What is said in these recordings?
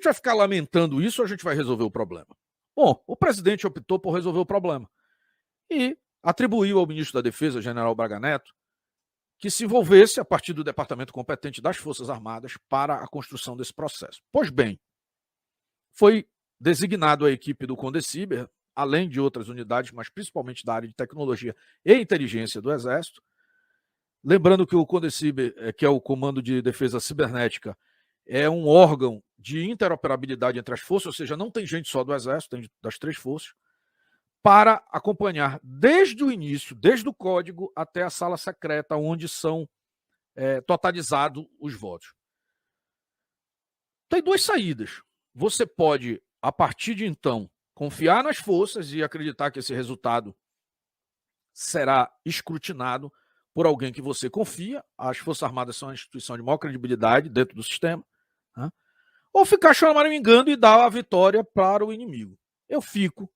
gente vai ficar lamentando isso ou a gente vai resolver o problema? Bom, o presidente optou por resolver o problema e atribuiu ao ministro da Defesa, general Braga Neto, que se envolvesse, a partir do departamento competente das Forças Armadas, para a construção desse processo. Pois bem, foi designado a equipe do Condeciber, além de outras unidades, mas principalmente da área de tecnologia e inteligência do Exército. Lembrando que o Condeciber, que é o Comando de Defesa Cibernética, é um órgão de interoperabilidade entre as forças, ou seja, não tem gente só do Exército, tem das 3 forças, para acompanhar desde o início, desde o código até a sala secreta, onde são totalizados os votos. Tem 2 saídas. Você pode, a partir de então, confiar nas forças e acreditar que esse resultado será escrutinado por alguém que você confia. As Forças Armadas são uma instituição de maior credibilidade dentro do sistema. Né? Ou ficar choramingando e dar a vitória para o inimigo. Eu fico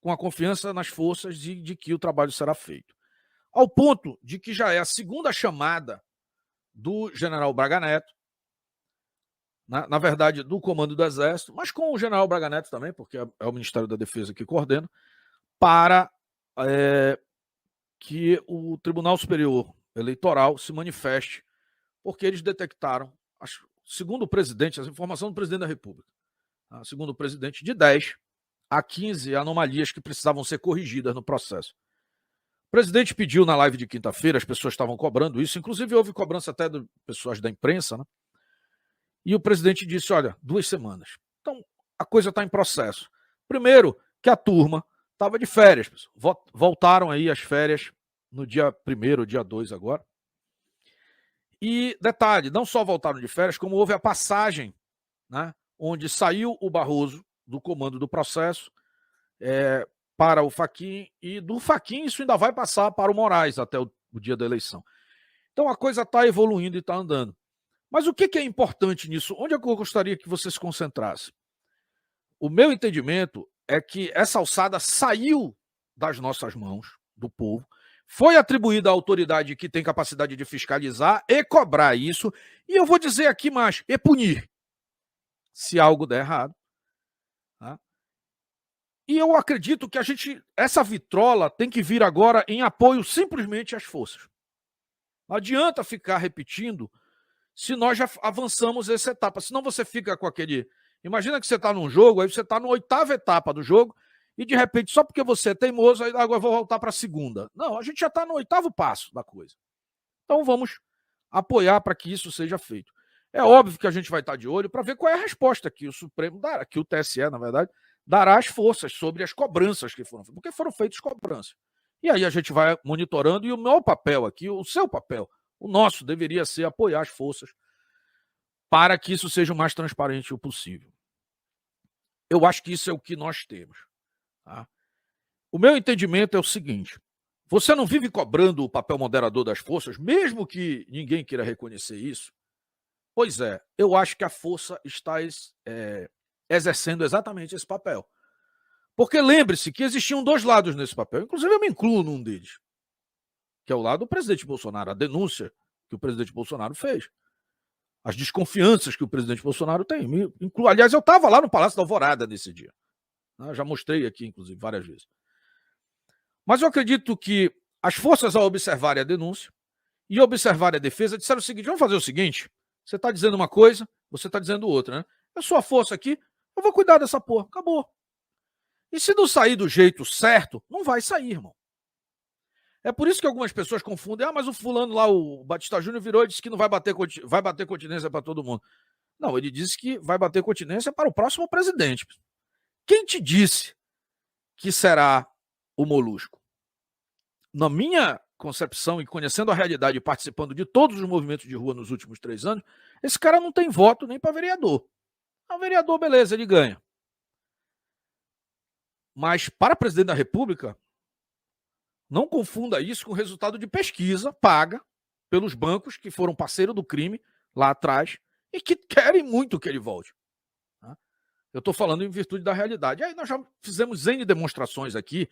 com a confiança nas forças de que o trabalho será feito. Ao ponto de que já é a segunda chamada do general Braga Neto, na verdade, do comando do Exército, mas com o general Braga Neto também, porque é o Ministério da Defesa que coordena, para que o Tribunal Superior Eleitoral se manifeste, porque eles detectaram, segundo o presidente, as informações do presidente da República, segundo o presidente, de 10 a 15 anomalias que precisavam ser corrigidas no processo. O presidente pediu na live de quinta-feira, as pessoas estavam cobrando isso, inclusive houve cobrança até de pessoas da imprensa, né? E o presidente disse, olha, 2 semanas. Então, a coisa está em processo. Primeiro, que a turma estava de férias. Voltaram aí as férias no dia 1º, dia 2 agora. E, detalhe, não só voltaram de férias, como houve a passagem, né, onde saiu o Barroso do comando do processo para o Fachin, e do Fachin isso ainda vai passar para o Moraes até o dia da eleição. Então, a coisa está evoluindo e está andando. Mas o que é importante nisso? Onde é que eu gostaria que você se concentrasse? O meu entendimento é que essa alçada saiu das nossas mãos, do povo, foi atribuída à autoridade que tem capacidade de fiscalizar e cobrar isso, e eu vou dizer aqui mais, e punir, se algo der errado. Tá? E eu acredito que essa vitrola tem que vir agora em apoio simplesmente às forças. Não adianta ficar repetindo se nós já avançamos essa etapa. Senão você fica com aquele... Imagina que você está num jogo, aí você está na 8ª etapa do jogo, e de repente, só porque você é teimoso, aí agora eu vou voltar para a 2ª. Não, a gente já está no 8º passo da coisa. Então vamos apoiar para que isso seja feito. É óbvio que a gente vai estar de olho para ver qual é a resposta que o Supremo dará, que o TSE, na verdade, dará às forças sobre as cobranças que foram feitas, porque foram feitas cobranças. E aí a gente vai monitorando, e o meu papel aqui, o seu papel, o nosso, deveria ser apoiar as forças para que isso seja o mais transparente possível. Eu acho que isso é o que nós temos. Tá? O meu entendimento é o seguinte, você não vive cobrando o papel moderador das forças, mesmo que ninguém queira reconhecer isso? Pois é, eu acho que a força está exercendo exatamente esse papel. Porque lembre-se que existiam 2 lados nesse papel, inclusive eu me incluo num deles, que é o lado do presidente Bolsonaro, a denúncia que o presidente Bolsonaro fez, as desconfianças que o presidente Bolsonaro tem. Aliás, eu estava lá no Palácio da Alvorada nesse dia, né? Já mostrei aqui, inclusive, várias vezes. Mas eu acredito que as forças, ao observarem a denúncia e observarem a defesa, disseram o seguinte, vamos fazer o seguinte, você está dizendo uma coisa, você está dizendo outra, né? Eu sou a força aqui, eu vou cuidar dessa porra, acabou. E se não sair do jeito certo, não vai sair, irmão. É por isso que algumas pessoas confundem, mas o fulano lá, o Batista Júnior, virou e disse que não vai bater continência para todo mundo. Não, ele disse que vai bater continência para o próximo presidente. Quem te disse que será o Molusco? Na minha concepção, e conhecendo a realidade e participando de todos os movimentos de rua nos últimos 3 anos, esse cara não tem voto nem para vereador. O vereador, beleza, ele ganha. Mas para presidente da República, não confunda isso com resultado de pesquisa paga pelos bancos que foram parceiro do crime lá atrás e que querem muito que ele volte. Eu estou falando em virtude da realidade. Aí nós já fizemos N demonstrações aqui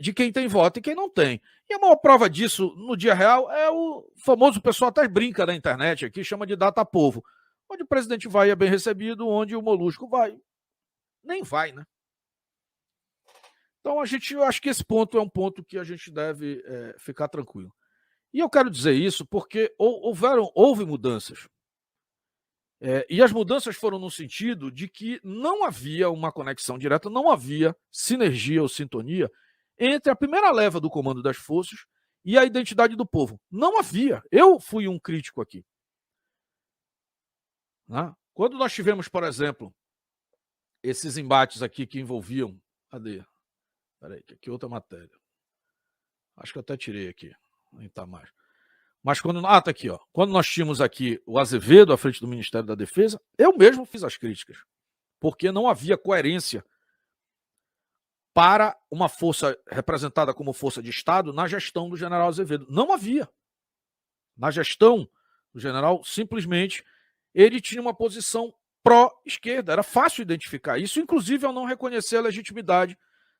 de quem tem voto e quem não tem. E a maior prova disso, no dia real, é o famoso, o pessoal até brinca na internet aqui, chama de data povo. Onde o presidente vai é bem recebido, onde o Molusco vai, nem vai, né? Então, eu acho que esse ponto é um ponto que a gente deve ficar tranquilo. E eu quero dizer isso porque houve mudanças. E as mudanças foram no sentido de que não havia uma conexão direta, não havia sinergia ou sintonia entre a primeira leva do comando das forças e a identidade do povo. Não havia. Eu fui um crítico aqui. Né? Quando nós tivemos, por exemplo, esses embates aqui que envolviam. Cadê? Peraí, que aqui outra matéria. Acho que eu até tirei aqui. Nem tá mais. Mas quando. Ah, tá aqui, ó. Quando nós tínhamos aqui o Azevedo à frente do Ministério da Defesa, eu mesmo fiz as críticas. Porque não havia coerência para uma força representada como força de Estado na gestão do general Azevedo. Não havia. Na gestão do general, simplesmente, ele tinha uma posição pró-esquerda. Era fácil identificar isso, inclusive ao não reconhecer a legitimidade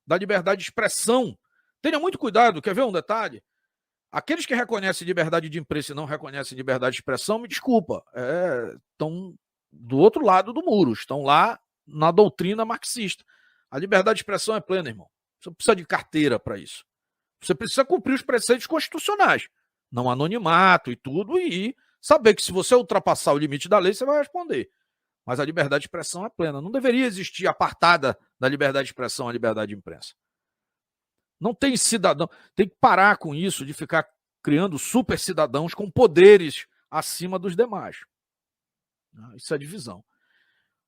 da liberdade de expressão. Tenha muito cuidado, quer ver um detalhe? Aqueles que reconhecem liberdade de imprensa e não reconhecem liberdade de expressão, me desculpa, estão do outro lado do muro, estão lá na doutrina marxista. A liberdade de expressão é plena, irmão. Você não precisa de carteira para isso. Você precisa cumprir os preceitos constitucionais, não anonimato e tudo, e saber que se você ultrapassar o limite da lei, você vai responder. Mas a liberdade de expressão é plena. Não deveria existir apartada da liberdade de expressão a liberdade de imprensa. Não tem cidadão. Tem que parar com isso de ficar criando super cidadãos com poderes acima dos demais. Isso é divisão.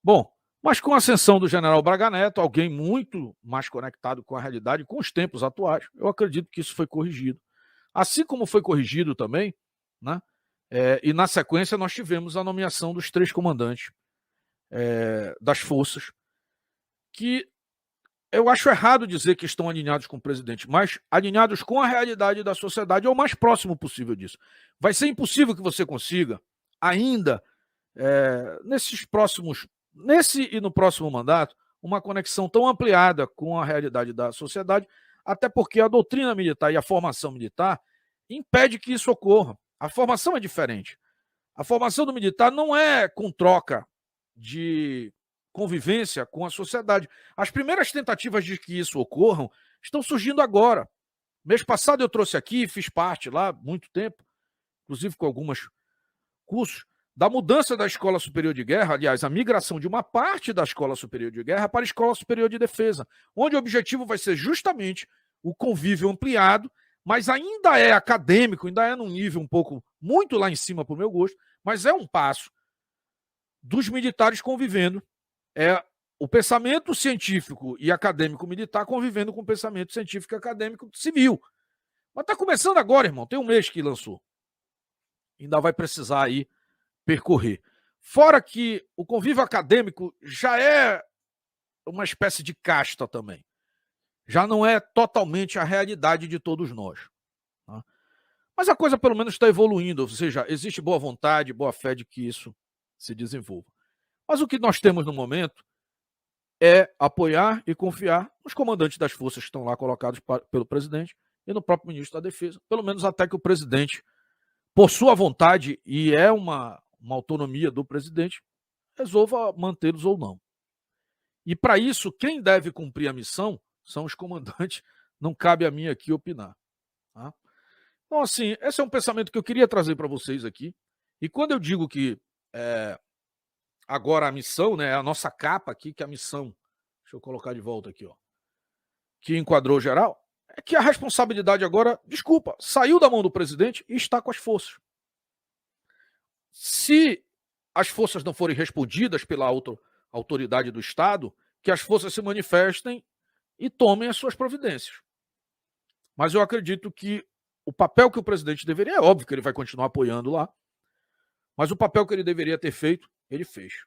Bom, mas com a ascensão do general Braga Neto, alguém muito mais conectado com a realidade, com os tempos atuais, eu acredito que isso foi corrigido. Assim como foi corrigido também, né? E na sequência nós tivemos a nomeação dos 3 comandantes das forças, que eu acho errado dizer que estão alinhados com o presidente, mas alinhados com a realidade da sociedade é o mais próximo possível disso. Vai ser impossível que você consiga, ainda nesse e no próximo mandato, uma conexão tão ampliada com a realidade da sociedade, até porque a doutrina militar e a formação militar impede que isso ocorra. A formação é diferente. A formação do militar não é com troca de convivência com a sociedade. As primeiras tentativas de que isso ocorram estão surgindo agora. Mês passado eu trouxe aqui, fiz parte lá, muito tempo, inclusive com alguns cursos, da mudança da Escola Superior de Guerra, aliás, a migração de uma parte da Escola Superior de Guerra para a Escola Superior de Defesa, onde o objetivo vai ser justamente o convívio ampliado, mas ainda é acadêmico, ainda é num nível um pouco, muito lá em cima para o meu gosto, mas é um passo dos militares convivendo, o pensamento científico e acadêmico militar convivendo com o pensamento científico e acadêmico civil. Mas está começando agora, irmão, tem um mês que lançou. Ainda vai precisar aí percorrer. Fora que o convívio acadêmico já é uma espécie de casta também. Já não é totalmente a realidade de todos nós. Tá? Mas a coisa pelo menos está evoluindo, ou seja, existe boa vontade, boa fé de que isso se desenvolva. Mas o que nós temos no momento é apoiar e confiar nos comandantes das forças que estão lá colocados pelo presidente e no próprio ministro da Defesa, pelo menos até que o presidente, por sua vontade, e é uma autonomia do presidente, resolva mantê-los ou não. E para isso, quem deve cumprir a missão são os comandantes, não cabe a mim aqui opinar. Tá? Então, assim, esse é um pensamento que eu queria trazer para vocês aqui. E quando eu digo que agora a missão, né, a nossa capa aqui, que é a missão, deixa eu colocar de volta aqui, ó, que enquadrou geral, é que a responsabilidade agora, desculpa, saiu da mão do presidente e está com as forças. Se as forças não forem respondidas pela autoridade do Estado, que as forças se manifestem e tomem as suas providências. Mas eu acredito que o papel que o presidente deveria, é óbvio que ele vai continuar apoiando lá, mas o papel que ele deveria ter feito, ele fez.